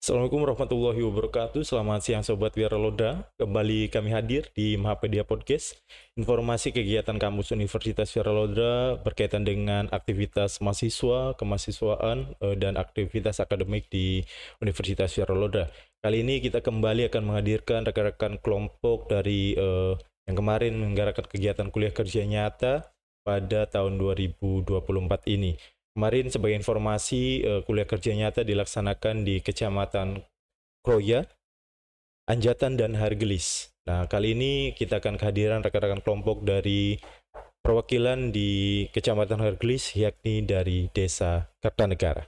Assalamualaikum warahmatullahi wabarakatuh. Selamat siang Sobat Wiraloda. Kembali kami hadir di Mahapedia Podcast. Informasi kegiatan kampus Universitas Wiraloda berkaitan dengan aktivitas mahasiswa, kemahasiswaan, dan aktivitas akademik di Universitas Wiraloda. Kali ini kita kembali akan menghadirkan rekan-rekan kelompok dari yang kemarin menggarakan kegiatan kuliah kerja nyata pada tahun 2024 ini. Kemarin sebagai informasi, kuliah kerja nyata dilaksanakan di Kecamatan Kroya, Anjatan, dan Hargelis. Nah, kali ini kita akan kehadiran rekan-rekan kelompok dari perwakilan di Kecamatan Hargelis, yakni dari Desa Kertanegara.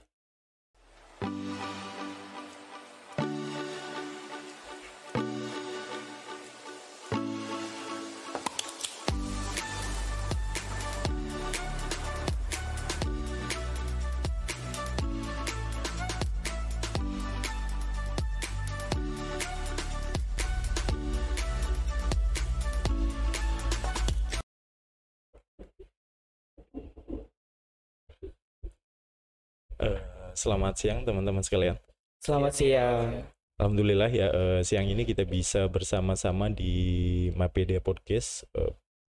Selamat siang teman-teman sekalian. Selamat siang. Alhamdulillah ya, siang ini kita bisa bersama-sama di Mapedia Podcast.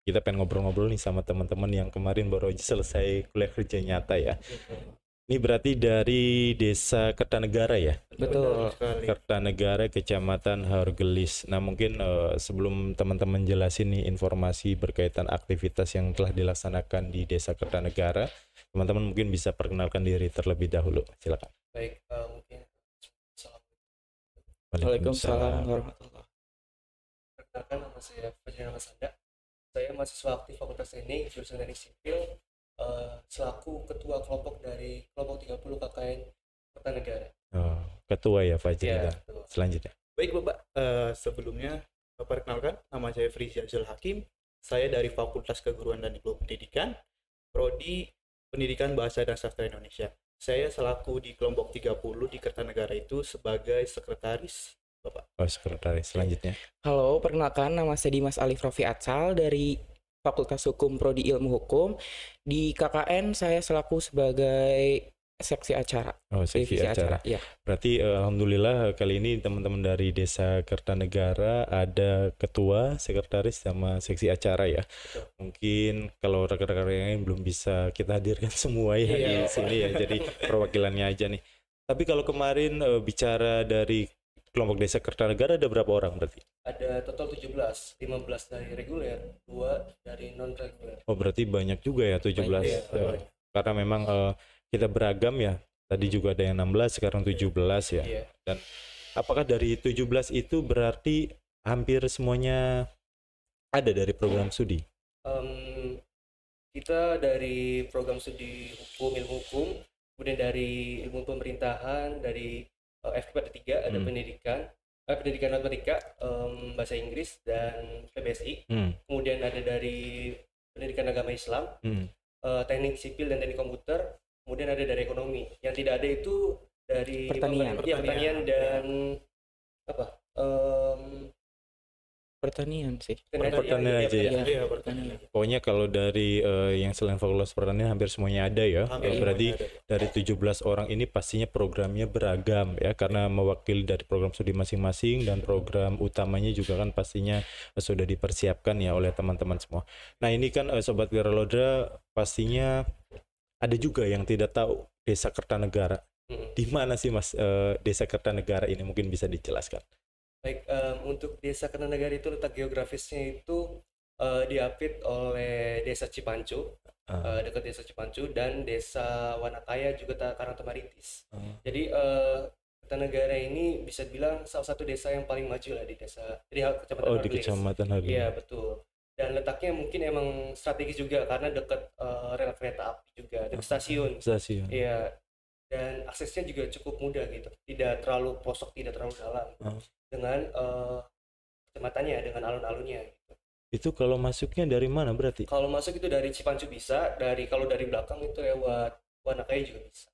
Kita pengen ngobrol-ngobrol nih sama teman-teman yang kemarin baru aja selesai kuliah kerja nyata ya. Ini berarti dari Desa Kertanegara ya? Betul. Kertanegara, Kecamatan Hargelis. Nah mungkin sebelum teman-teman jelasin nih informasi berkaitan aktivitas yang telah dilaksanakan di Desa Kertanegara, teman-teman mungkin bisa perkenalkan diri terlebih dahulu. Silakan. Baik, mungkin Waalaikumsalam warahmatullahi. perkenalkan, nama saya Fajrul Sanda. Saya mahasiswa aktif Fakultas Teknik jurusan Teknik Sipil, selaku ketua kelompok dari kelompok 30 KKN Kertanegara. Ketua ya Fajri. Ya, Selanjutnya. Baik Bapak, sebelumnya perkenalkan, nama saya Frizi Azul Hakim. Saya dari Fakultas Keguruan dan Ilmu Pendidikan, Prodi Pendidikan Bahasa dan Sastra Indonesia. Saya selaku di kelompok 30 di Kertanegara itu sebagai sekretaris, Bapak. Oh, sekretaris. Selanjutnya. Halo, perkenalkan nama saya Dimas Alif Rofi Atsal dari Fakultas Hukum Prodi Ilmu Hukum. Di KKN saya selaku sebagai seksi acara. Oh, seksi Divisi acara. Iya. Berarti alhamdulillah kali ini teman-teman dari Desa Kertanegara ada ketua, sekretaris sama seksi acara ya. Betul. Mungkin kalau rekan-rekan yang lain belum bisa kita hadirkan semua ya di sini ya. Jadi perwakilannya aja nih. Tapi kalau kemarin bicara dari kelompok Desa Kertanegara ada berapa orang berarti? Ada total 17, 15 dari reguler, 2 dari non reguler. Oh, berarti banyak juga ya 17. Banyak. Karena memang kita beragam ya. Tadi juga ada yang 16, sekarang 17 ya. Iya. Dan apakah dari 17 itu berarti hampir semuanya ada dari program studi? Kita dari program studi hukum, ilmu hukum, kemudian dari ilmu pemerintahan, dari FKIP ada 3, ada pendidikan matematika, bahasa Inggris, dan PBSI. Kemudian ada dari pendidikan agama Islam, teknik sipil dan teknik komputer, kemudian ada dari ekonomi. Yang tidak ada itu dari pertanian dan apa? Pertanian sih. Pertanian aja ya. Iya, pertanian. Pokoknya kalau dari yang selain fakultas pertanian hampir semuanya ada ya. Berarti dari 17 orang ini pastinya programnya beragam ya, karena mewakili dari program studi masing-masing, dan program utamanya juga kan pastinya sudah dipersiapkan ya oleh teman-teman semua. Nah ini kan Sobat Wiraloda pastinya ada juga yang tidak tahu Desa Kertanegara. Di mana sih Mas Desa Kertanegara ini, mungkin bisa dijelaskan? Baik, untuk Desa Kertanegara itu letak geografisnya itu diapit oleh Desa Cipancu, dekat Desa Cipancu, dan Desa Wanakaya juga Karangtomaritis. Jadi Kertanegara ini bisa dibilang salah satu desa yang paling maju lah di Kecamatan Hargelis. Di Kecamatan Hargelis. Iya, betul. Dan letaknya mungkin emang strategis juga karena dekat rel kereta api juga, dekat stasiun. Iya. Dan aksesnya juga cukup mudah gitu, tidak terlalu pelosok, tidak terlalu dalam, dengan kecamatannya, dengan alun-alunnya gitu. Itu kalau masuknya dari mana berarti? Kalau masuk itu dari Cipancu bisa, kalau dari belakang itu lewat Wanakaya juga bisa.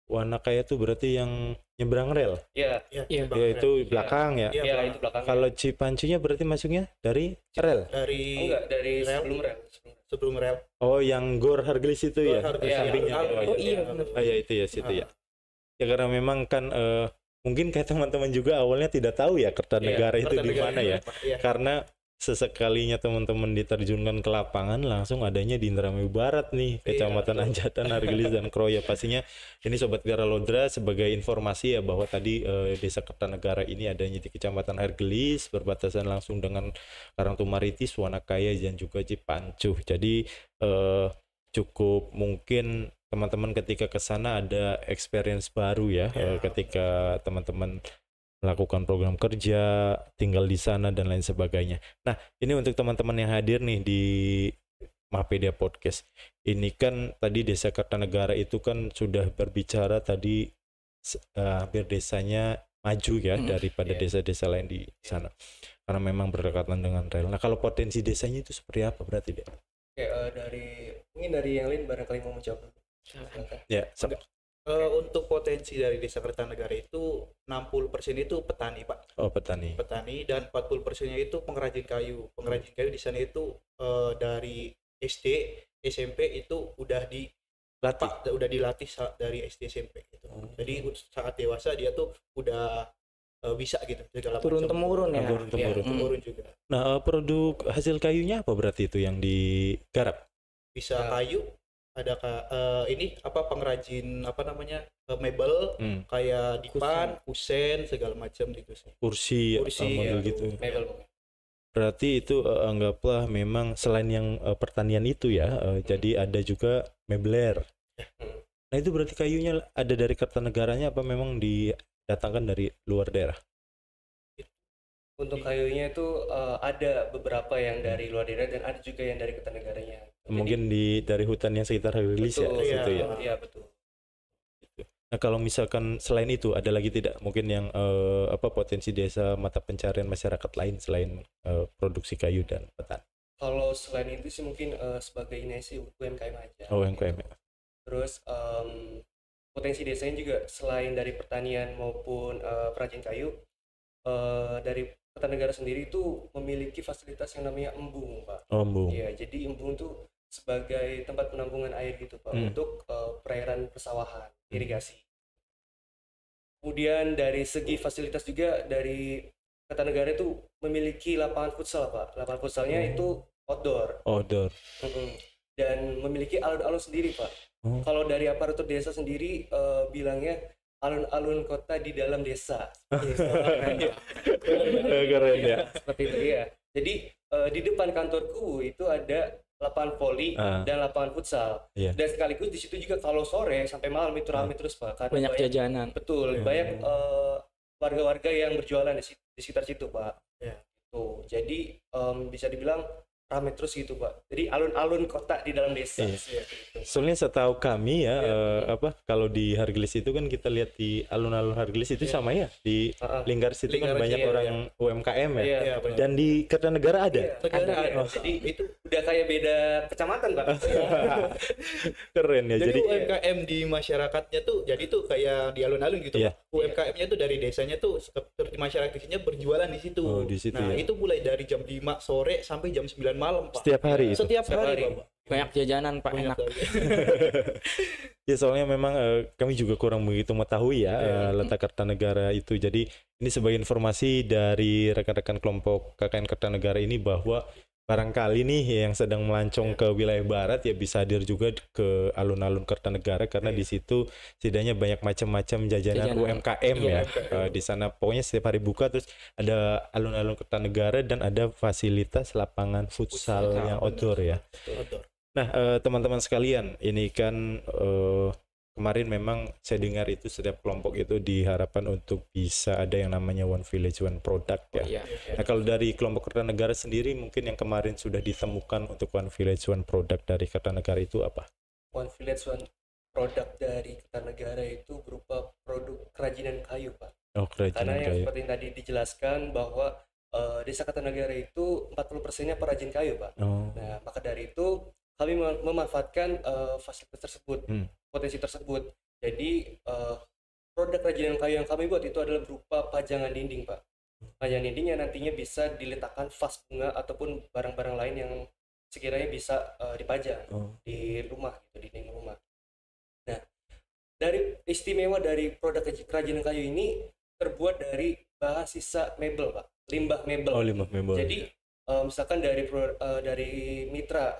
Wanakaya itu berarti yang nyebrang rel? Iya. Ya itu belakang ya? Iya, itu belakang. Kalau Cipancunya berarti masuknya dari rel? Dari sebelum rel. Sebelum rel. Oh, yang Gor Hargelis itu ya? Hargelis. Sampingnya. Oh iya. Oh iya itu ya, situ ya. Ya karena memang kan mungkin kayak teman-teman juga awalnya tidak tahu ya Kertanegara itu di mana ya. Iya. Karena sesekalinya teman-teman diterjunkan ke lapangan langsung adanya di Indramayu Barat nih, Kecamatan betul. Anjatan, Hargelis dan Kroya. Pastinya ini Sobat Wiralodra sebagai informasi ya bahwa tadi Desa Kertanegara ini adanya di Kecamatan Hargelis, berbatasan langsung dengan Karangtumaritis, Wanakaya dan juga Cipancuh. Jadi cukup mungkin teman-teman ketika ke sana ada experience baru ya, ketika teman-teman melakukan program kerja, tinggal di sana dan lain sebagainya. Nah, ini untuk teman-teman yang hadir nih di Mahpedia Podcast. Ini kan tadi Desa Kertanegara itu kan sudah berbicara tadi hampir desanya maju ya daripada desa-desa lain di sana. Karena memang berdekatan dengan rel. Nah, kalau potensi desanya itu seperti apa berarti, Dek? Oke, mungkin dari yang lain barangkali mau menjawab. Silakan. Ya, Untuk potensi dari Desa Kertanegara itu 60% itu petani, Pak. oh petani. Petani, dan 40%-nya itu pengrajin kayu. Pengrajin kayu di sana itu dari SD, SMP itu udah dilatih dari SD SMP gitu. Jadi saat dewasa dia tuh udah bisa gitu segala Turun macam. temurun ya. Turun temurun. Temurun juga. Nah, produk hasil kayunya apa berarti itu yang digarap? Bisa kayu, ada ini apa pengrajin apa namanya mebel kayak dipan, kusen segala macam gitu sih. Kursi model ya, gitu. Mebel. Berarti itu anggaplah memang selain yang pertanian itu ya, jadi ada juga mebler. Nah, itu berarti kayunya ada dari Kertanegaranya apa memang didatangkan dari luar daerah? Untuk kayunya itu ada beberapa yang dari luar daerah dan ada juga yang dari Kertanegaranya. Mungkin dari hutan yang sekitar Hargelis ya, Betul, situ ya. Iya, betul. Nah, kalau misalkan selain itu ada lagi tidak mungkin yang potensi desa mata pencarian masyarakat lain selain produksi kayu dan petani? Kalau selain itu sih mungkin sebagai ini sih UMKM aja. Oh, UMKM ya. Terus potensi desanya juga selain dari pertanian maupun perajin kayu, dari Kertanegara sendiri itu memiliki fasilitas yang namanya embung, Pak. Oh, embung. Iya, jadi embung itu sebagai tempat penampungan air gitu, Pak, untuk perairan persawahan, irigasi. Kemudian dari segi fasilitas juga dari Kertanegara itu memiliki lapangan futsal, Pak. Lapangan futsalnya itu outdoor. Outdoor. Dan memiliki alun-alun sendiri, Pak. Kalau dari aparatur desa sendiri bilangnya alun-alun kota di dalam desa. Keren ya. Seperti itu ya. Jadi di depan kantorku itu ada lapangan voli dan lapangan futsal. Dan sekaligus di situ juga kalau sore sampai malam itu ramai terus, Pak. Karena Banyak jajanan. Betul, banyak warga-warga yang berjualan di sekitar situ, Pak. Tuh, jadi bisa dibilang ramai terus gitu, Pak. Jadi alun-alun kota di dalam desa. Soalnya setahu kami ya, kalau di Hargelis itu kan kita lihat di alun-alun Hargelis itu sama ya, di Linggaris itu kan banyak orang UMKM ya. Dan di Kertanegara ada. Jadi itu udah kayak beda kecamatan, Pak. Keren ya. Jadi UMKM di masyarakatnya tuh jadi tuh kayak di alun-alun gitu. UMKM-nya tuh dari desanya tuh seperti masyarakat di sini berjualan di situ. Nah, itu mulai dari jam 5 sore sampai jam 9 malam, Pak. Setiap hari itu. Setiap hari, Pak. Banyak jajanan, Pak, enak. Ya, soalnya memang kami juga kurang begitu mengetahui ya letak Kertanegara itu. Jadi ini sebagai informasi dari rekan-rekan kelompok KKN Kertanegara ini bahwa barangkali nih yang sedang melancong ke wilayah barat ya bisa hadir juga ke alun-alun Kertanegara karena di situ setidaknya banyak macam-macam jajanan UMKM ya. Di sana pokoknya setiap hari buka, terus ada alun-alun Kertanegara dan ada fasilitas lapangan futsal yang outdoor ya. Nah, teman-teman sekalian, ini kan kemarin memang saya dengar itu setiap kelompok itu diharapkan untuk bisa ada yang namanya One Village One Product ya. Nah, kalau dari kelompok Kertanegara sendiri mungkin yang kemarin sudah ditemukan untuk One Village One Product dari Kertanegara itu apa? One Village One Product dari Kertanegara itu berupa produk kerajinan kayu, Pak. Oh, kerajinan Karena kayu. yang seperti yang tadi dijelaskan bahwa Desa Kertanegara itu 40%-nya perajin kayu, Pak. Nah, maka dari itu kami memanfaatkan fasilitas tersebut, potensi tersebut. Jadi produk kerajinan kayu yang kami buat itu adalah berupa pajangan dinding, Pak. Pajangan dinding yang nantinya bisa diletakkan vas bunga ataupun barang-barang lain yang sekiranya bisa dipajang di rumah, gitu, di dinding rumah. Nah, dari istimewa dari produk kerajinan kayu ini terbuat dari bahan sisa mebel, Pak. Limbah mebel. Oh, limbah mebel. Jadi misalkan dari mitra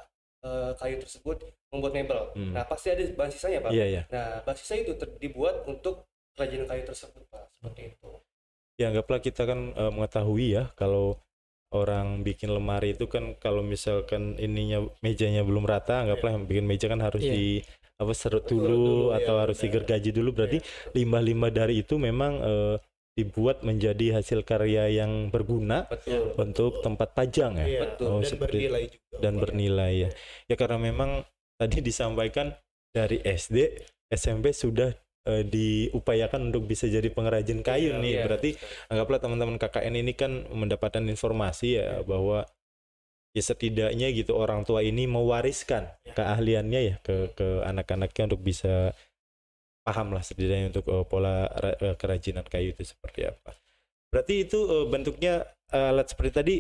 kayu tersebut membuat mebel. Nah, pasti ada bahan sisanya, Pak. Iya, iya. Nah, bahan sisa itu dibuat untuk kerajinan kayu tersebut, Pak. Seperti itu. Ya, anggaplah kita kan mengetahui ya kalau orang bikin lemari itu kan kalau misalkan mejanya belum rata, anggaplah yang bikin meja kan harus serut dulu atau harus digergaji dulu. Berarti limbah-limbah dari itu memang dibuat menjadi hasil karya yang berguna untuk tempat pajang ya. Betul. Dan bernilai juga. Dan bernilai ya. Ya karena memang tadi disampaikan dari SD, SMP sudah diupayakan untuk bisa jadi pengrajin kayu nih. Berarti anggaplah teman-teman KKN ini kan mendapatkan informasi ya bahwa ya setidaknya gitu orang tua ini mewariskan keahliannya ya ke anak-anaknya untuk bisa paham lah setidaknya untuk pola kerajinan kayu itu seperti apa. Berarti itu bentuknya alat seperti tadi.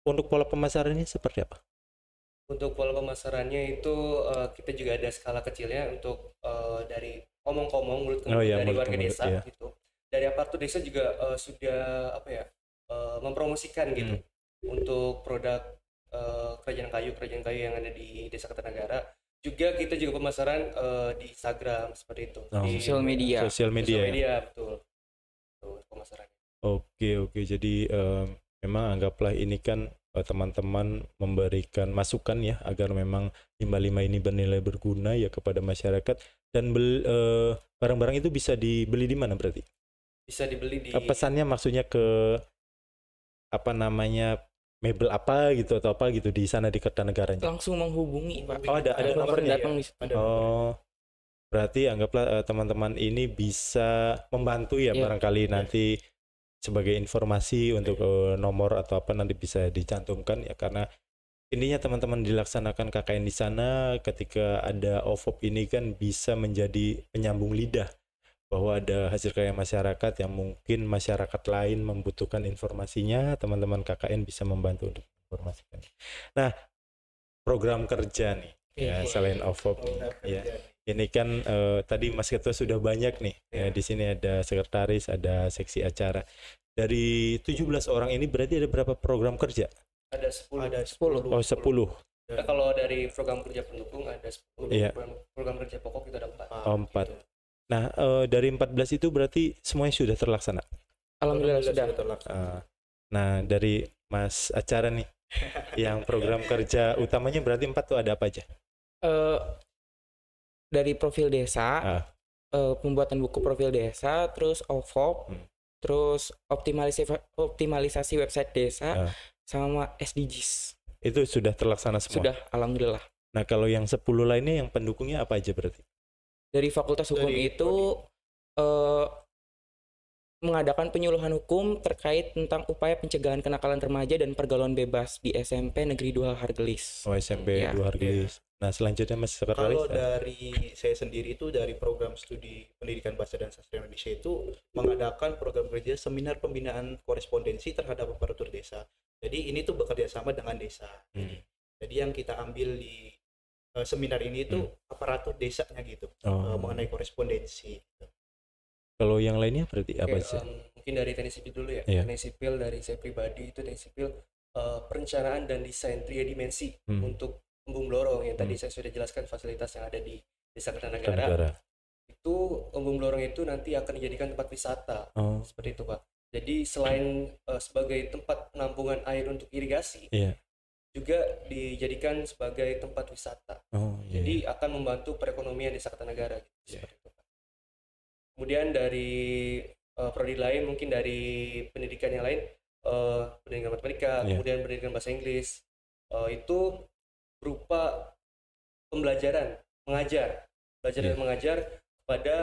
Untuk pola pemasarannya seperti apa? Untuk pola pemasarannya itu kita juga ada skala kecilnya untuk dari omong-omong mulut ke mulut dari warga desa gitu. Dari aparatur desa juga sudah mempromosikan gitu untuk produk kerajinan kayu yang ada di Desa Kertanegara. Juga kita juga pemasaran di Instagram seperti itu. Di sosial media. Sosial media betul. Itu pemasarannya. Oke. Jadi memang anggaplah ini kan teman-teman memberikan masukan ya agar memang limbah-limbah ini bernilai berguna ya kepada masyarakat. Dan barang-barang itu bisa dibeli di mana berarti? Bisa dibeli di pesannya maksudnya ke mebel apa gitu atau apa gitu di sana di Kertanegaranya. Langsung menghubungi, Pak. Oh, ada nomornya. Oh. Berarti anggaplah teman-teman ini bisa membantu ya barangkali nanti sebagai informasi untuk nomor atau apa nanti bisa dicantumkan ya, karena intinya teman-teman dilaksanakan KKN di sana ketika ada OVOP ini kan bisa menjadi penyambung lidah bahwa ada hasil karya masyarakat yang mungkin masyarakat lain membutuhkan informasinya, teman-teman KKN bisa membantu untuk informasikan. Nah, program kerja nih ya selain OVOP ya. Ini kan tadi Mas Ketua sudah banyak nih. Ya, di sini ada sekretaris, ada seksi acara. Dari 17 orang ini berarti ada berapa program kerja? Ada 10. Oh, 10. Nah, kalau dari program kerja pendukung ada 10. Program kerja pokok itu ada 4. Oh, 4. Gitu. Nah, dari 14 itu berarti semuanya sudah terlaksana? Alhamdulillah sudah. Nah, dari Mas acara nih, yang program kerja utamanya berarti 4 tuh ada apa aja? Dari profil desa, pembuatan buku profil desa, terus OVOP, terus optimalisasi website desa, sama SDGs. Itu sudah terlaksana semua? Sudah, alhamdulillah. Nah, kalau yang 10 lainnya yang pendukungnya apa aja berarti? Dari Fakultas Hukum itu mengadakan penyuluhan hukum terkait tentang upaya pencegahan kenakalan remaja dan pergaulan bebas di SMP Negeri 2 Hargelis. Oh, SMP 2 Hargelis. Nah, selanjutnya Mas Sekretaris. Kalau dari saya sendiri itu dari program studi pendidikan bahasa dan sastra Indonesia itu mengadakan program kerja seminar pembinaan korespondensi terhadap aparatur desa. Jadi ini tuh bekerja sama dengan desa. Jadi yang kita ambil di seminar ini itu aparatur desanya gitu, mengenai korespondensi. Kalau yang lainnya berarti apa sih? Mungkin dari teknik sipil dulu ya. Teknik sipil dari saya pribadi itu teknik sipil perencanaan dan desain tridimensi untuk embung lorong yang tadi saya sudah jelaskan fasilitas yang ada di Desa Kertanegara. Itu embung lorong itu nanti akan dijadikan tempat wisata. Seperti itu, Pak. Jadi selain sebagai tempat penampungan air untuk irigasi, juga dijadikan sebagai tempat wisata. Jadi akan membantu perekonomian Desa Kertanegara gitu. Seperti itu, Pak. Kemudian dari prodi lain, mungkin dari pendidikan yang lain, pendidikan matematika, kemudian pendidikan bahasa Inggris, itu berupa pembelajaran, mengajar kepada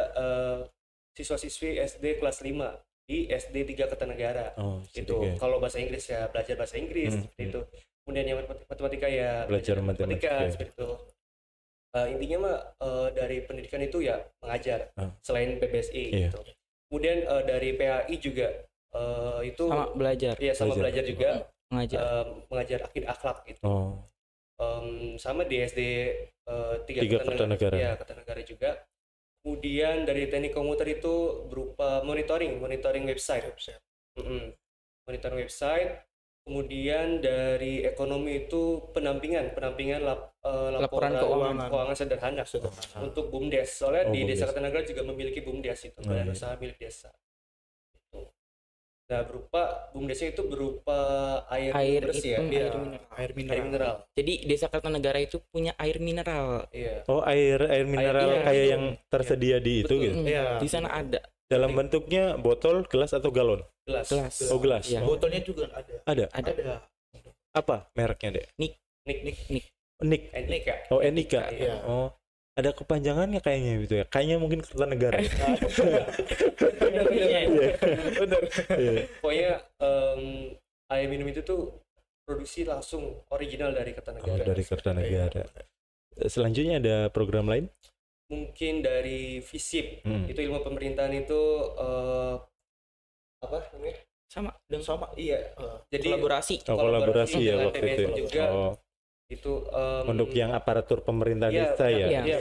siswa-siswi SD kelas 5 di SD 3 Kertanegara. Itu kalau bahasa Inggris ya belajar bahasa Inggris seperti itu. Kemudian yang matematika ya belajar matematika seperti itu. Intinya mah dari pendidikan itu ya mengajar selain PBSI gitu. Kemudian dari PAI juga itu sama belajar. Iya, sama belajar juga. Mengajar akidah akhlak gitu. Sama di SD 3 Kertanegara juga Kemudian dari teknik komuter itu berupa monitoring website. Monitoring website. Kemudian dari ekonomi itu pendampingan laporan keuangan sederhana untuk BUMDes. Soalnya di Desa Kertanegara juga memiliki BUMDes itu, badan usaha milik desa. Nah, BUMDesnya itu berupa air bersih air mineral. Jadi Desa Kertanegara itu punya air mineral. Iya. Oh, air mineral kayak yang tersedia di itu gitu. Iya. Di sana ada. Dalam bentuknya botol, gelas atau galon? Gelas. Oh, gelas. Iya. Botolnya juga ada. Ada. Apa mereknya, Dek? Nik. Nik. Enika. Oh, Enika. Iya. Oh, ada kepanjangannya kayaknya gitu ya. Kayaknya mungkin Kertanegara. Benar. Pokoknya air minum itu tuh produksi langsung original dari Kertanegara. Oh, dari Kertanegara. Selanjutnya ada program lain? Mungkin dari FISIP. Itu ilmu pemerintahan itu apa namanya? Sama. Iya. Jadi kolaborasi kolaborasi ya dengan waktu TBS itu. juga. Itu untuk yang aparatur pemerintah desa ya. Iya,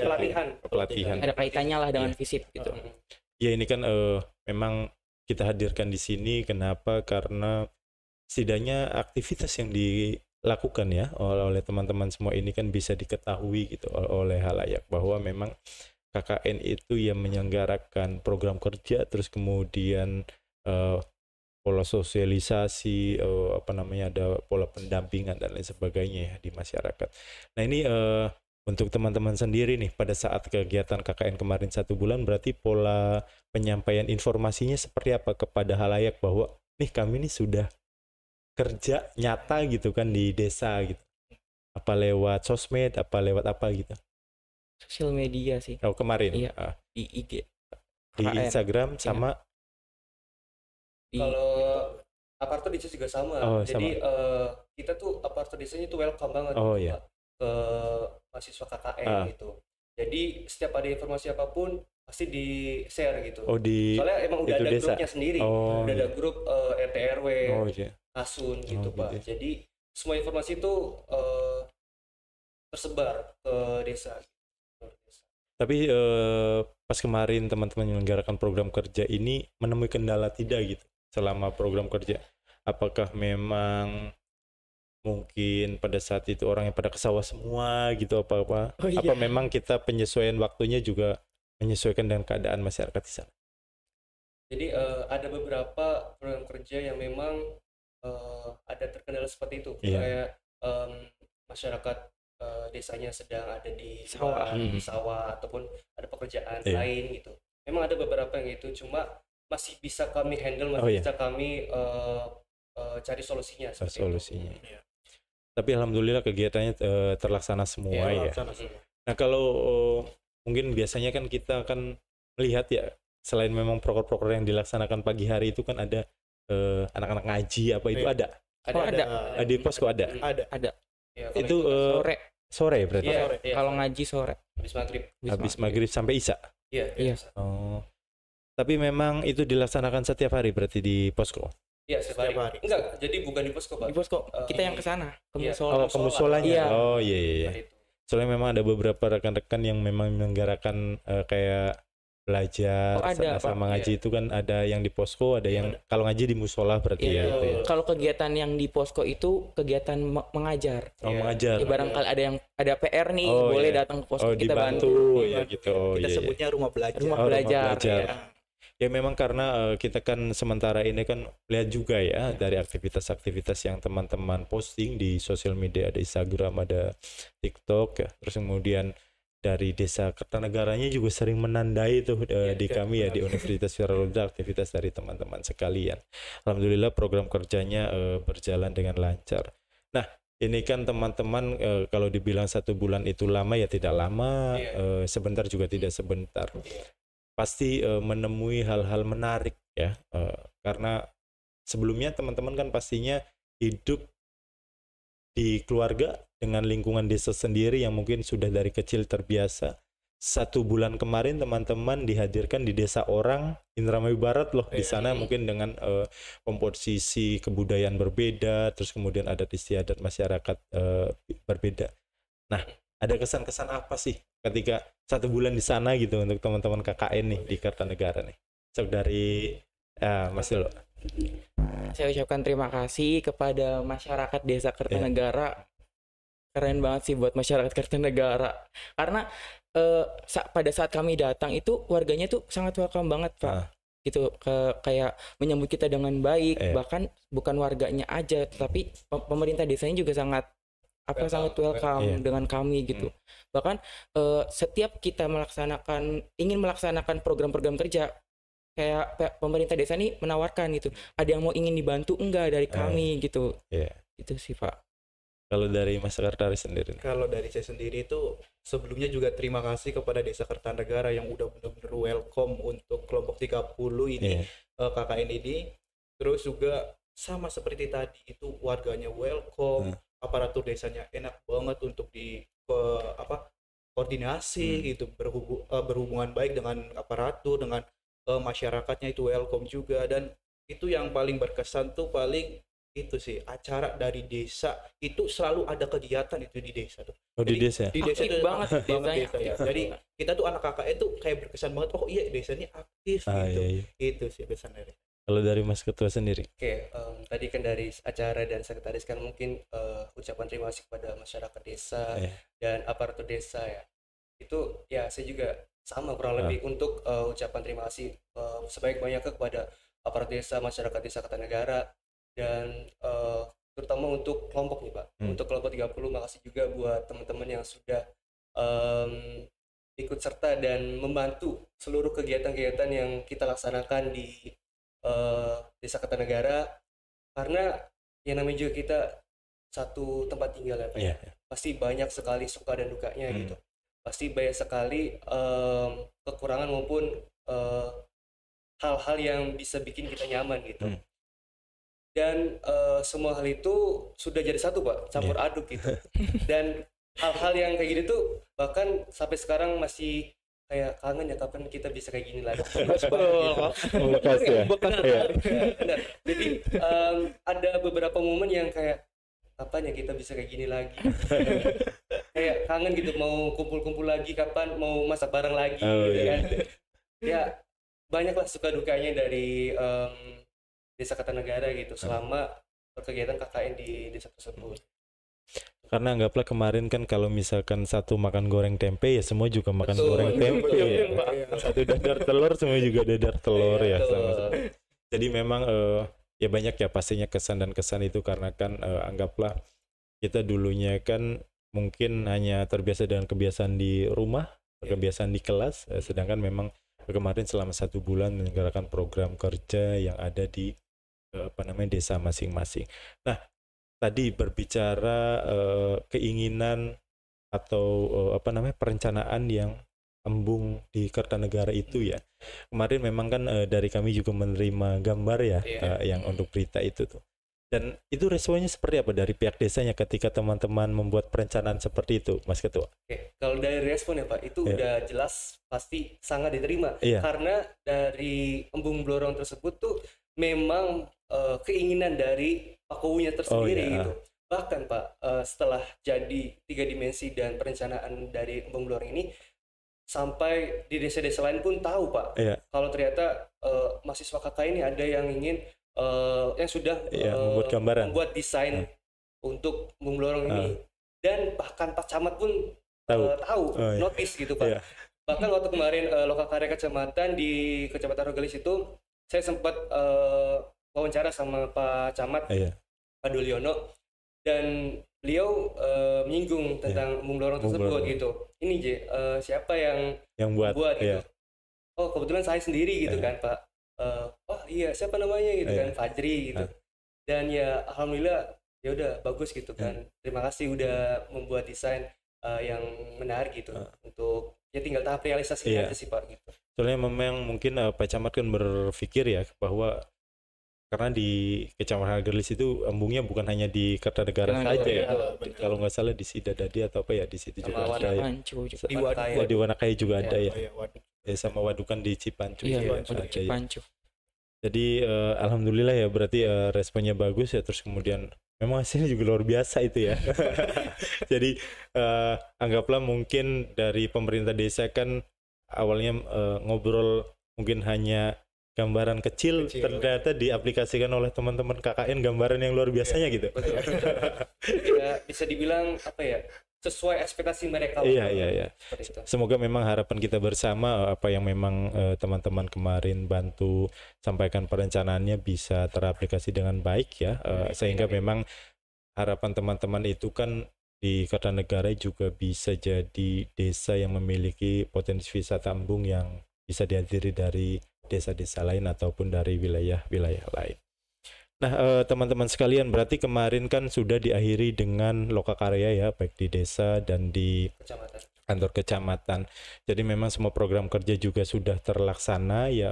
pelatihan. ada kaitannya lah dengan FISIP gitu. Ya ini kan memang kita hadirkan di sini kenapa? Karena setidaknya aktivitas yang dilakukan ya oleh teman-teman semua ini kan bisa diketahui gitu oleh halayak bahwa memang KKN itu yang menyelenggarakan program kerja, terus kemudian pola sosialisasi, ada pola pendampingan dan lain sebagainya ya di masyarakat. Nah ini untuk teman-teman sendiri nih pada saat kegiatan KKN kemarin 1 bulan, berarti pola penyampaian informasinya seperti apa kepada halayak bahwa nih kami nih sudah kerja nyata gitu kan di desa gitu. Apa lewat sosmed, apa lewat apa gitu? Sosial media sih. Oh kemarin? Iya. Di IG. Di KKN. Instagram sama? Kalau aparatur desa juga sama. Jadi kita tuh aparatur desanya itu welcome banget ke mahasiswa KKN gitu. Jadi setiap ada informasi apapun pasti di share gitu. Soalnya emang udah ada desa. grupnya sendiri. Udah ada grup RT RW, Asun gitu Pak. Jadi semua informasi itu tersebar ke desa. Tapi pas kemarin teman-teman menyelenggarakan program kerja ini menemui kendala tidak gitu selama program kerja? Apakah apa pada saat itu orang yang pada ke sawah semua gitu apa memang kita penyesuaian waktunya juga menyesuaikan dengan keadaan masyarakat di sana? Jadi ada beberapa program kerja yang memang ada terkendala seperti itu. Kayak masyarakat desanya sedang ada di sawah ataupun ada pekerjaan lain gitu. Memang ada beberapa yang itu, cuma masih bisa kami handle, bisa kami cari solusinya. Tapi alhamdulillah kegiatannya terlaksana semua ya. Nah kalau mungkin biasanya kan kita akan melihat ya, selain memang proker-proker yang dilaksanakan pagi hari itu kan ada anak-anak ngaji itu ada. Di posko ada. Ya, itu sore berarti. Kalau ngaji sore. Habis maghrib sampai isya. Iya. Tapi memang itu dilaksanakan setiap hari berarti di posko. Iya, setiap hari. Enggak, jadi bukan di posko, Pak. Di posko. Kita yang ke sana, ke musola. Ke musolanya. Iya. Iya. Soalnya memang ada beberapa rekan-rekan yang memang menyelenggarakan kayak belajar sama ngaji itu kan ada yang di posko, ada yang kalau ngaji di musola berarti ya. Kalau kegiatan yang di posko itu kegiatan mengajar. Mengajar. Ya, barangkali ada PR nih, boleh datang ke posko kita bantu. Kita sebutnya rumah belajar. Rumah belajar. Ya memang karena kita kan sementara ini kan lihat juga ya dari aktivitas-aktivitas yang teman-teman posting di sosial media, ada Instagram, ada TikTok ya. Terus kemudian dari Desa Kertanegaranya juga sering menandai tuh di kami ya di Universitas Wiralodra aktivitas dari teman-teman sekalian. Alhamdulillah program kerjanya berjalan dengan lancar. Nah ini kan teman-teman kalau dibilang 1 bulan itu lama ya tidak lama, sebentar juga tidak sebentar. Pasti menemui hal-hal menarik ya, karena sebelumnya teman-teman kan pastinya hidup di keluarga dengan lingkungan desa sendiri yang mungkin sudah dari kecil terbiasa. 1 bulan kemarin teman-teman dihadirkan di desa orang Indramayu Barat loh. Di sana mungkin dengan komposisi kebudayaan berbeda, terus kemudian adat istiadat masyarakat berbeda. Nah, ada kesan-kesan apa sih ketika 1 bulan di sana gitu untuk teman-teman KKN nih di Kertanegara nih? So dari Mas Dilo. Saya ucapkan terima kasih kepada masyarakat Desa Kertanegara. Keren banget sih buat masyarakat Kertanegara. Karena pada saat kami datang itu warganya tuh sangat welcome banget, Pak. Gitu, kayak menyambut kita dengan baik. Bahkan bukan warganya aja, tapi pemerintah desanya juga sangat welcome dengan kami gitu. Bahkan setiap kita ingin melaksanakan program-program kerja, kayak pemerintah desa nih menawarkan gitu, ada yang mau ingin dibantu enggak dari kami gitu. Itu sih Pak. Kalau dari Mas Sekretaris sendiri? Kalau dari saya sendiri itu sebelumnya juga terima kasih kepada Desa Kertanegara yang udah benar-benar welcome untuk kelompok 30 ini, KKN ini. Terus juga sama seperti tadi itu warganya welcome, aparatur desanya enak banget untuk koordinasi gitu, berhubungan baik dengan aparatur, dengan masyarakatnya itu welcome juga. Dan itu yang paling berkesan tuh paling itu sih, acara dari desa itu selalu ada kegiatan itu di desa tuh. Di desa? Di desa itu banget desa ya. Jadi kita tuh anak KKN tuh kayak berkesan banget, oh iya desa ini aktif gitu. Iya. Itu sih kesan dari. Kalau dari Mas Ketua sendiri? Tadi kan dari acara dan sekretaris kan mungkin ucapan terima kasih kepada masyarakat desa dan aparatur desa ya. Itu ya saya juga sama kurang lebih untuk ucapan terima kasih sebaik-banyaknya kepada aparatur desa, masyarakat Desa Kertanegara, dan terutama untuk kelompok nih Pak. Untuk kelompok 30 makasih juga buat teman-teman yang sudah ikut serta dan membantu seluruh kegiatan-kegiatan yang kita laksanakan di Desa Kertanegara, karena yang namanya juga kita satu tempat tinggal ya Pak. Pasti banyak sekali suka dan dukanya gitu. Pasti banyak sekali kekurangan maupun hal-hal yang bisa bikin kita nyaman gitu. Dan semua hal itu sudah jadi satu Pak, campur aduk gitu. Dan hal-hal yang kayak gini tuh bahkan sampai sekarang masih kayak kangen ya kapan kita bisa kayak gini lagi. Benar. Jadi ada beberapa momen yang kayak kapan ya kita bisa kayak gini lagi. Kayak kangen gitu, mau kumpul-kumpul lagi, kapan mau masak bareng lagi gitu kan. Ya banyaklah suka dukanya dari Desa Kertanegara gitu selama kegiatan KKN di desa tersebut. Karena anggaplah kemarin kan kalau misalkan satu makan goreng tempe ya semua juga makan goreng tempe ya. Satu dadar telur semua juga dadar telur ya. Jadi memang ya banyak ya pastinya kesan dan kesan itu, karena kan anggaplah kita dulunya kan mungkin hanya terbiasa dengan kebiasaan di rumah, kebiasaan di kelas, sedangkan memang kemarin selama 1 bulan menyelenggarakan program kerja yang ada di desa masing-masing. Nah, tadi berbicara keinginan atau perencanaan yang embung di Kertanegara itu ya. Kemarin memang kan dari kami juga menerima gambar ya yang untuk berita itu tuh. Dan itu responnya seperti apa dari pihak desanya ketika teman-teman membuat perencanaan seperti itu, Mas Ketua? Kalau dari respon ya Pak, itu udah jelas pasti sangat diterima. Karena dari embung blorong tersebut tuh memang keinginan dari Pak Kowunya tersendiri gitu. Bahkan Pak, setelah jadi 3 dimensi dan perencanaan dari embung blorong ini, sampai di desa-desa lain pun tahu Pak, kalau ternyata mahasiswa KK ini ada yang ingin yang sudah membuat desain untuk embung blorong ini, dan bahkan Pak Camat pun tahu, notice gitu Pak. Bahkan waktu kemarin Lokakarya Kecamatan di Kecamatan Rogalis itu saya sempat wawancara sama Pak Camat, Pak Duliono, dan beliau menyinggung tentang embung blorong tersebut gitu. Ini siapa yang buat gitu. Oh kebetulan saya sendiri gitu kan Pak. Oh iya siapa namanya gitu kan, Fajri gitu. Dan ya alhamdulillah ya udah bagus gitu kan. Terima kasih udah membuat desain yang menarik gitu untuk ya tinggal tahap realisasinya aja sih Pak gitu. Soalnya memang mungkin Pak Camat kan berpikir ya bahwa karena di Kecamatan Rogalis itu embungnya bukan hanya di Kertanegara saja ya. Kalau nggak salah di Sidadadi atau apa ya, di situ juga ada ya. Di Wanakaya juga ada ya. Sama Wadukan di Cipancu. Cipancu. Jadi alhamdulillah ya, berarti responnya bagus ya. Terus kemudian memang hasilnya juga luar biasa itu ya. Jadi anggaplah mungkin dari pemerintah desa kan awalnya ngobrol mungkin hanya gambaran kecil, ternyata diaplikasikan oleh teman-teman KKN gambaran yang luar biasanya gitu. Betul. Ya, bisa dibilang apa ya, sesuai ekspektasi mereka. Iya. Semoga memang harapan kita bersama apa yang memang teman-teman kemarin bantu sampaikan perencanaannya bisa teraplikasi dengan baik ya, sehingga memang harapan teman-teman itu kan di Kertanegara juga bisa jadi desa yang memiliki potensi wisata embung yang bisa dihadiri dari desa-desa lain ataupun dari wilayah-wilayah lain. Nah, teman-teman sekalian, berarti kemarin kan sudah diakhiri dengan lokakarya ya, baik di desa dan di kantor kecamatan. Jadi memang semua program kerja juga sudah terlaksana ya,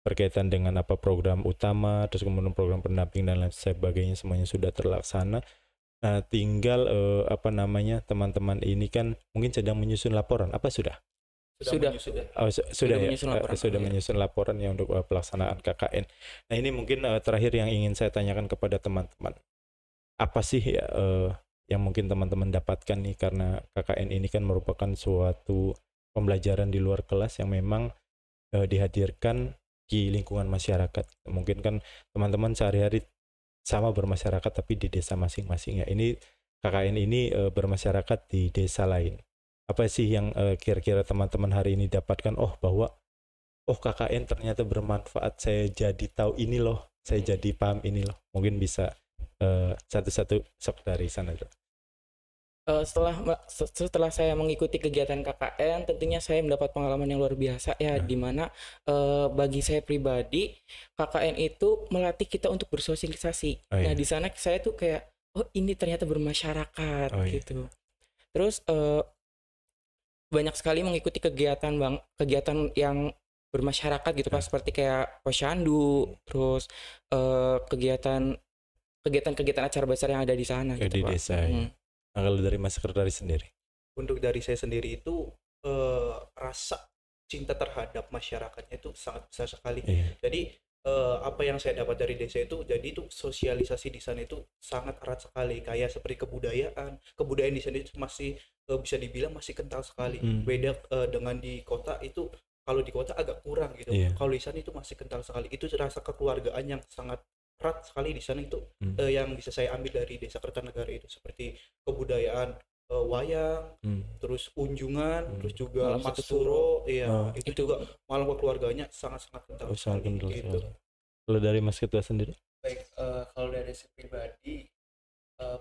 berkaitan dengan program utama, terus kemudian program pendamping dan lain sebagainya, semuanya sudah terlaksana. Nah, tinggal teman-teman ini kan mungkin sedang menyusun laporan. Apa sudah? Sudah Menyusun laporan ya untuk pelaksanaan KKN. Nah, ini mungkin terakhir yang ingin saya tanyakan kepada teman-teman. Apa sih ya yang mungkin teman-teman dapatkan nih, karena KKN ini kan merupakan suatu pembelajaran di luar kelas yang memang dihadirkan di lingkungan masyarakat. Mungkin kan teman-teman sehari-hari sama bermasyarakat tapi di desa masing-masing ya. Ini KKN ini bermasyarakat di desa lain. Apa sih yang kira-kira teman-teman hari ini dapatkan? Bahwa KKN ternyata bermanfaat, saya jadi tahu ini loh, saya jadi paham ini loh. Mungkin bisa satu-satu sok dari sana dulu. Setelah saya mengikuti kegiatan KKN, tentunya saya mendapat pengalaman yang luar biasa ya, di mana bagi saya pribadi KKN itu melatih kita untuk bersosialisasi. Nah, di sana saya tuh kayak ini ternyata bermasyarakat gitu. Terus banyak sekali mengikuti kegiatan yang bermasyarakat gitu Pak, seperti kayak posyandu, terus kegiatan acara besar yang ada di sana gitu di Pak. Desa. Nah, kalau dari Mas Sekretaris sendiri? Untuk dari saya sendiri itu rasa cinta terhadap masyarakatnya itu sangat besar sekali. Jadi apa yang saya dapat dari desa itu, jadi itu sosialisasi di sana itu sangat erat sekali, kayak seperti kebudayaan di sana itu masih bisa dibilang masih kental sekali. Beda dengan di kota itu, kalau di kota agak kurang gitu. Kalau di sana itu masih kental sekali. Itu rasa kekeluargaan yang sangat erat sekali di sana itu yang bisa saya ambil dari Desa Kertanegara itu, seperti kebudayaan wayang, terus unjungan, terus juga Malam Satu Masuro, itu juga malam keluarganya sangat-sangat kental sekali gitu. Kalau dari Mas Ketua sendiri? Baik, kalau dari saya pribadi,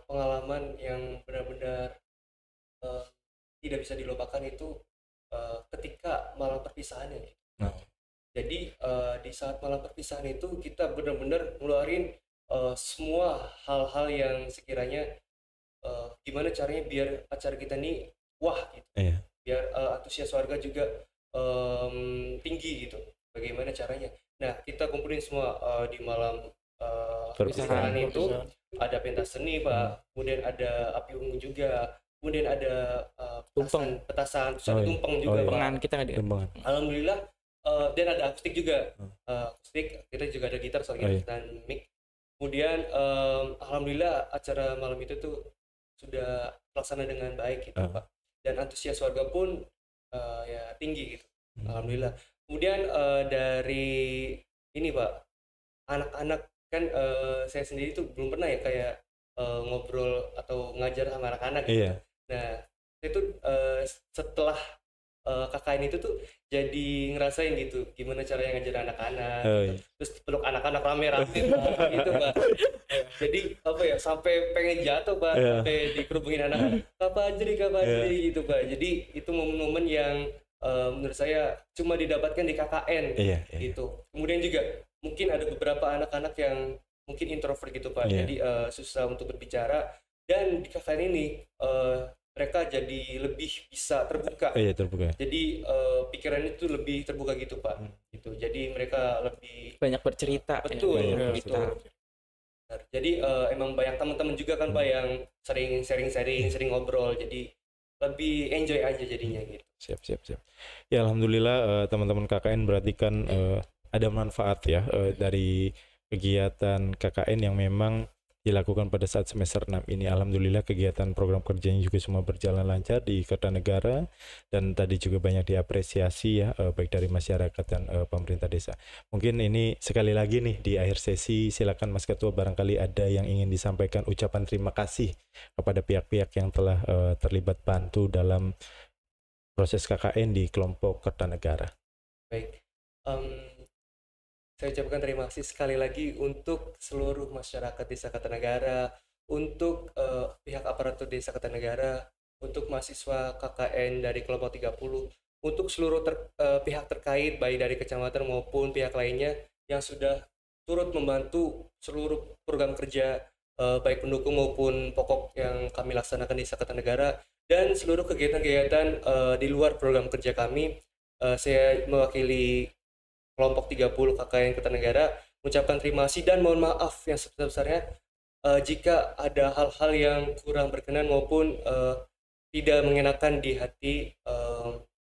pengalaman yang benar-benar tidak bisa dilupakan itu ketika malam perpisahan ya. Jadi di saat malam perpisahan itu kita benar-benar ngeluarin semua hal-hal yang sekiranya gimana caranya biar acara kita ini wah gitu, biar antusias warga juga tinggi gitu. Bagaimana caranya? Nah, kita kumpulin semua di malam perpisahan itu. Ada pentas seni Pak, kemudian ada api unggun juga, kemudian ada petasan, terus ada tumpeng juga Pak. Kita ada. Alhamdulillah, dan ada akustik juga. Akustik, kita juga ada gitar soalnya dan mic. Kemudian alhamdulillah acara malam itu tuh sudah terlaksana dengan baik gitu Pak. Dan antusias warga pun ya tinggi gitu. Alhamdulillah. Kemudian dari ini Pak, anak-anak kan saya sendiri tuh belum pernah ya kayak ngobrol atau ngajar sama anak-anak gitu. Nah, itu setelah KKN itu tuh jadi ngerasain gitu gimana caranya ngajar anak-anak gitu. Terus peluk anak-anak rame-rame gitu Pak. Jadi apa ya, sampai pengen jatuh Pak, sampai dikerubungin anak-anak Kak Fajri gitu Pak. Jadi itu momen-momen yang menurut saya cuma didapatkan di KKN gitu. Kemudian juga mungkin ada beberapa anak-anak yang mungkin introvert gitu Pak, jadi susah untuk berbicara, dan di KKN ini mereka jadi lebih bisa terbuka. Jadi pikirannya itu lebih terbuka gitu Pak. Gitu. Jadi mereka lebih banyak bercerita. Betul. Gitu. Jadi emang banyak teman-teman juga kan Pak yang sering sharing-sharing, sering ngobrol. Jadi lebih enjoy aja jadinya gitu. Siap. Ya alhamdulillah teman-teman KKN berarti kan ada manfaat ya dari kegiatan KKN yang memang dilakukan pada saat semester 6 ini. Alhamdulillah kegiatan program kerjanya juga semua berjalan lancar di Kertanegara, dan tadi juga banyak diapresiasi ya, baik dari masyarakat dan pemerintah desa. Mungkin ini sekali lagi nih di akhir sesi, silakan Mas Ketua, barangkali ada yang ingin disampaikan ucapan terima kasih kepada pihak-pihak yang telah terlibat bantu dalam proses KKN di kelompok Kertanegara. Baik, saya ucapkan terima kasih sekali lagi untuk seluruh masyarakat Desa Kertanegara, untuk pihak aparatur Desa Kertanegara, untuk mahasiswa KKN dari kelompok 30, untuk seluruh pihak terkait baik dari kecamatan maupun pihak lainnya yang sudah turut membantu seluruh program kerja baik pendukung maupun pokok yang kami laksanakan di Desa Kertanegara, dan seluruh kegiatan-kegiatan di luar program kerja kami. Saya mewakili kelompok 30 KKN Kertanegara mengucapkan terima kasih dan mohon maaf yang sebesar-besarnya jika ada hal-hal yang kurang berkenan maupun tidak mengenakan di hati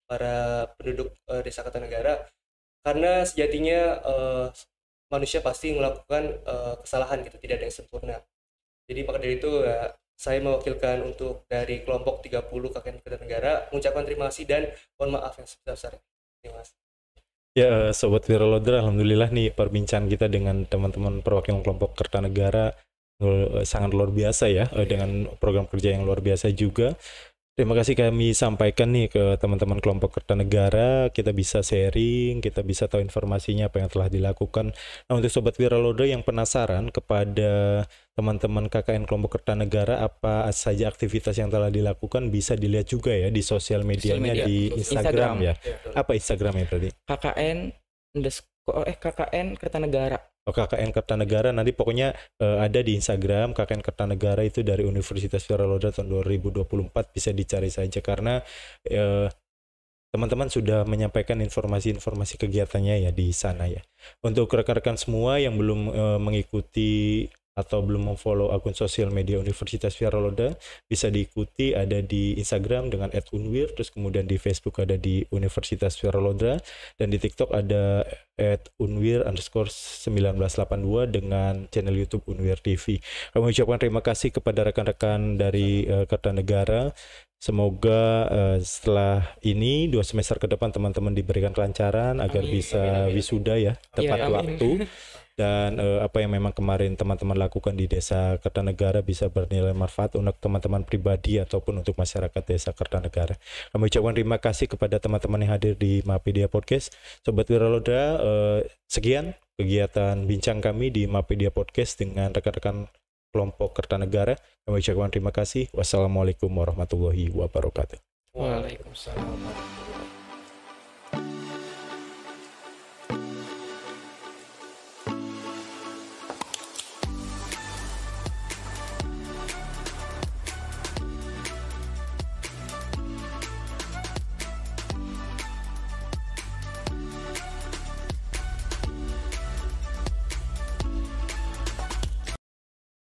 para penduduk Desa Kertanegara, karena sejatinya manusia pasti melakukan kesalahan gitu, tidak ada yang sempurna. Jadi maka dari itu saya mewakilkan untuk dari kelompok 30 KKN Kertanegara mengucapkan terima kasih dan mohon maaf yang sebesar-besarnya. Terima kasih. Ya, Sobat Wiralodra, alhamdulillah nih perbincangan kita dengan teman-teman perwakilan kelompok Kertanegara sangat luar biasa ya, dengan program kerja yang luar biasa juga. Terima kasih kami sampaikan nih ke teman-teman kelompok Kertanegara, kita bisa sharing, kita bisa tahu informasinya apa yang telah dilakukan. Nah, untuk Sobat Wiralodra yang penasaran kepada teman-teman KKN kelompok Kertanegara apa saja aktivitas yang telah dilakukan, bisa dilihat juga ya di sosial medianya di Instagram ya. Apa Instagramnya tadi? KKN Kertanegara. KKN Kertanegara, nanti pokoknya ada di Instagram KKN Kertanegara itu dari Universitas Wiralodra tahun 2024, bisa dicari saja karena teman-teman sudah menyampaikan informasi-informasi kegiatannya ya di sana ya. Untuk rekan-rekan semua yang belum mengikuti atau belum memfollow akun sosial media Universitas Wiralodra, bisa diikuti, ada di Instagram dengan @unwir, terus kemudian di Facebook ada di Universitas Wiralodra, dan di TikTok ada @unwir_1982 dengan channel YouTube Unwir TV. Kami ucapkan terima kasih kepada rekan-rekan dari Kertanegara. Semoga setelah ini 2 semester ke depan teman-teman diberikan kelancaran agar bisa wisuda ya tepat waktu. Dan apa yang memang kemarin teman-teman lakukan di Desa Kertanegara bisa bernilai manfaat untuk teman-teman pribadi ataupun untuk masyarakat Desa Kertanegara. Kami ucapkan terima kasih kepada teman-teman yang hadir di Mapedia Podcast. Sobat Wiralodra, sekian kegiatan bincang kami di Mapedia Podcast dengan rekan-rekan kelompok Kertanegara. Kami ucapkan terima kasih. Wassalamualaikum warahmatullahi wabarakatuh. Waalaikumsalam.